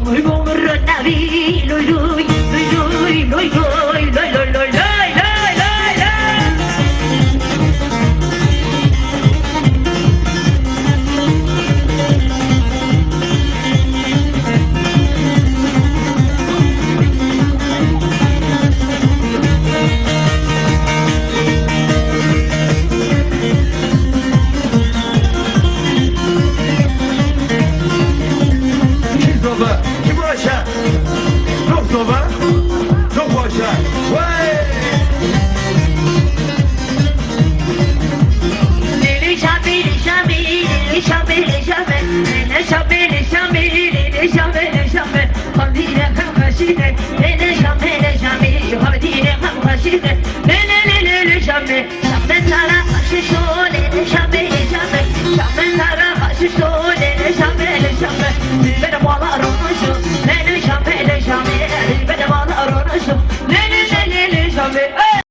Muy bom rotavi, lui lui, lui lui, lui lui, lui lui, lui lui, lui lui. Baba, kim başa? Çok baba, çok başa. Vay! Lili şabi, lili şabi, lili şabi, lili şabi, lili şabi, lili şabi, lili şabi, lili şabi. Habire hamşine, lili şabi, lili şabi, habire hamşine, lili lili lili şabi. Şabi sana aşı şu, lili şabi.